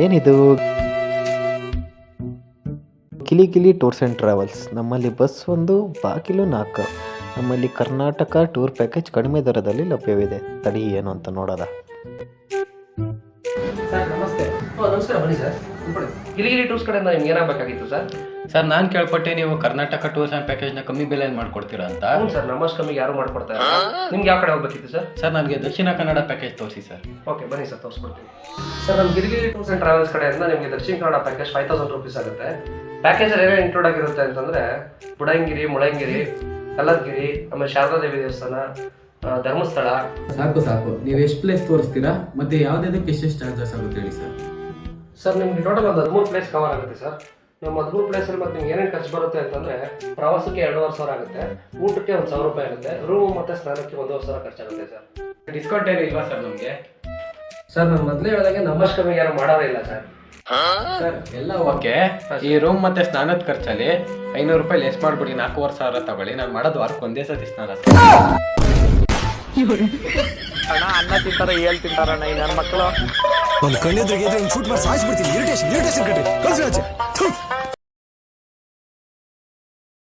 ಏನಿದು ಕಿಲಿ ಕಿಲಿ tours and travels. ನಮ್ಮಲ್ಲಿ bus ಒಂದು, ಬಾಗಿಲು 4. ನಮ್ಮಲ್ಲಿ ಕರ್ನಾಟಕ ಟೂರ್ ಪ್ಯಾಕೇಜ್ ಕಡಿಮೆ ದರದಲ್ಲಿ ಲಭ್ಯವಿದೆ. ತಡಿ ಏನು ಅಂತ ನೋಡೋದ. ಸರ್ ನಮಸ್ತೆ. ನಮಸ್ಕಾರ, ಬನ್ನಿ ಸರ್. ಗಿರಿಗಿರಿ ಟೂರ್ಸ್ ಕಡೆಯಿಂದ ನಿಮ್ಗೆ ಏನಾಗಬೇಕಾಗಿತ್ತು ಸರ್? ಸರ್ ನಾನು ಕೇಳ್ಪಟ್ಟೆ ನೀವು ಕರ್ನಾಟಕ ಟೂರ್ಸ್ ಆ್ಯಂಡ್ ಪ್ಯಾಕೇಜ್ನ ಕಮ್ಮಿ ಬೆಲೆಯಲ್ಲಿ ಮಾಡ್ಕೊಡ್ತೀರಾ ಅಂತ. ಹ್ಞೂ ಸರ್, ನಮ್ಮಷ್ಟು ಕಮ್ಮಿಗೆ ಯಾರು ಮಾಡ್ಕೊಡ್ತಾರೆ. ನಿಮ್ಗೆ ಯಾವ ಕಡೆ ಹೋಗ್ಬೇಕಿತ್ತು ಸರ್? ಸರ್ ನನಗೆ ದಕ್ಷಿಣ ಕನ್ನಡ ಪ್ಯಾಕೇಜ್ ತೋರಿಸಿ ಸರ್. ಓಕೆ, ಬನ್ನಿ ಸರ್, ತೋರಿಸ್ಬಿಡ್ತೀನಿ. ಸರ್ ನಮ್ಮ ಗಿರಿಗಿರಿ ಟೂರ್ಸ್ ಆ್ಯಂಡ್ ಟ್ರಾವೆಲ್ಸ್ ಕಡೆಯಿಂದ ನಿಮಗೆ ದಕ್ಷಿಣ ಕನ್ನಡ ಪ್ಯಾಕೇಜ್ 5000 ರೂಪೀಸ್ ಆಗುತ್ತೆ. ಪ್ಯಾಕೇಜಲ್ಲಿ ಏನೇನು ಇನ್ಕ್ಲೂಡ್ ಆಗಿರುತ್ತೆ ಅಂತಂದರೆ ಬುಡಂಗಿರಿ, ಮುಳಂಗಿರಿ, ಕಲ್ಲತ್ಗಿರಿ, ಆಮೇಲೆ ಶಾರದಾ ದೇವಿ ದೇವಸ್ಥಾನ, ಧರ್ಮಸ್ಥಳ. ಸಾಕು ನೀವು ಎಷ್ಟು ಪ್ಲೇಸ್ ತೋರಿಸ್ತೀರಾ ಮತ್ತೆ ಯಾವುದಕ್ಕೆ ಎಷ್ಟೆಷ್ಟು ಚಾರ್ಜಸ್ ಆಗುತ್ತೆ ಹೇಳಿ ಸರ್. ಸರ್ ನಿಮ್ಗೆ ಟೋಟಲ್ ಒಂದು 13 ಪ್ಲೇಸ್ ಕವರ್ ಆಗುತ್ತೆ ಸರ್. ನಮ್ಮ 13 ಪ್ಲೇಸಲ್ಲಿ ಮತ್ತೆ ನಿಮ್ಗೆ ಏನೇನು ಖರ್ಚು ಬರುತ್ತೆ ಅಂತಂದರೆ ಪ್ರವಾಸಕ್ಕೆ 2500 ಆಗುತ್ತೆ, ಊಟಕ್ಕೆ 1000 ರೂಪಾಯಿ ಆಗುತ್ತೆ, ರೂಮ್ ಮತ್ತು ಸ್ನಾನಕ್ಕೆ 1500 ಖರ್ಚಾಗುತ್ತೆ ಸರ್. ಡಿಸ್ಕೌಂಟ್ ಏನು ಇಲ್ವಾ ಸರ್ ನಮಗೆ? ಸರ್ ನಾನು ಮೊದಲೇ ಹೇಳಿದಾಗೆ ನಮ್ಮಷ್ಟು ಕಮ್ಮಿಗೆ ಯಾರು ಮಾಡೋದೇ ಇಲ್ಲ ಸರ್. ಸರ್ ಎಲ್ಲ ಓಕೆ, ಈ ರೂಮ್ ಮತ್ತೆ ಸ್ನಾನದ ಖರ್ಚಲ್ಲಿ 500 ರೂಪಾಯಿ ಲೆಸ್ ಮಾಡ್ಬಿಡಿ, 4500 ತಗೊಳ್ಳಿ. ನಾನು ಮಾಡೋದು ವಾರಕ್ಕೆ ಒಂದೇ ಸತಿ ಸ್ನಾನ ಸರ್. ಅಣ್ಣ ಅನ್ನ ತಿಂತಾರ ಏಳ್ ತಿಂತಾರಣ್ಣ ಈ ನನ್ನ ಮಕ್ಕಳು. ಒಂದು ಕಣ್ಣಿದ್ರೆ ಶೂಟ್ ಮಾಡಿ ಸಾಯಿಸ್ಬಿಡ್ತೀನಿ. ಇರಿಟೇಷನ್ ಕಟ್ಟಿ ಕಳ್ಸಿ ಆಚೆ.